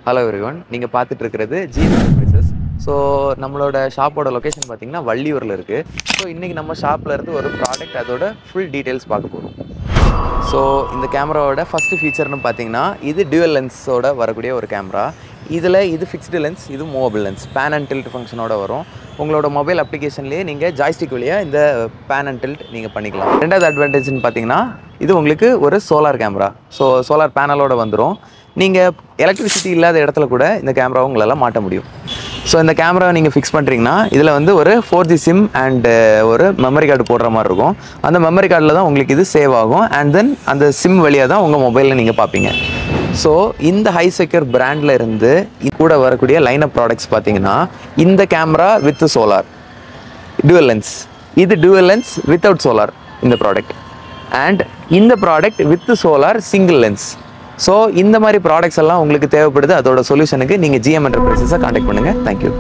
Hello everyone, நீங்க பார்த்துட்டு இருக்கிறது GM Enterprises. ஸோ நம்மளோட ஷாப்போட லொக்கேஷன் பார்த்தீங்கன்னா வள்ளியூரில் இருக்குது. ஸோ இன்றைக்கி நம்ம ஷாப்பில் இருந்து ஒரு ப்ராடக்ட் அதோட ஃபுல் டீட்டெயில்ஸ் பார்க்க போகிறோம். ஸோ இந்த கேமராவோட ஃபஸ்ட்டு ஃபீச்சர்னு பார்த்தீங்கன்னா இது டியூவல் லென்ஸோட வரக்கூடிய ஒரு கேமரா. இதில் இது ஃபிக்ஸ்டு லென்ஸ், இது movable lens, pan and tilt ஃபங்க்ஷனோட வரும். உங்களோட மொபைல் அப்ளிகேஷன்லேயே நீங்கள் ஜாய்ஸ்டிக் வழியாக இந்த பேன் அண்ட் டில்ட் நீங்கள் பண்ணிக்கலாம். ரெண்டாவது அட்வான்டேஜ்னு பார்த்தீங்கன்னா இது உங்களுக்கு ஒரு சோலார் கேமரா. ஸோ சோலார் பேனலோடு வந்துடும். நீங்கள் எலக்ட்ரிசிட்டி இல்லாத இடத்துல கூட இந்த கேமராவை உங்களால் மாட்ட முடியும். ஸோ இந்த கேமராவை நீங்கள் ஃபிக்ஸ் பண்ணுறீங்கன்னா இதில் வந்து ஒரு 4G சிம் அண்டு ஒரு மெமரி கார்டு போடுற மாதிரி இருக்கும். அந்த மெமரி கார்டில் தான் உங்களுக்கு இது சேவ் ஆகும். அண்ட் தென் அந்த சிம் வழியாக தான் உங்கள் மொபைலில் நீங்கள் பார்ப்பீங்க. ஸோ இந்த ஹை செக்யூர் பிராண்டில் இருந்து கூட வரக்கூடிய லைன் அப் ப்ராடக்ட்ஸ் பார்த்தீங்கன்னா இந்த camera with solar twelve lens, இது டுவல் லென்ஸ் வித்தவுட் சோலார் இந்த ப்ராடக்ட், அண்ட் இந்த product with solar single lens. So இந்த மாதிரி ப்ராடக்ட்ஸ் எல்லாம் உங்களுக்கு தேவைப்படுது. அதோட சொல்யூஷனுக்கு நீங்கள் GM Enterprises கான்டாக்ட் பண்ணுங்கள். தேங்க்யூ.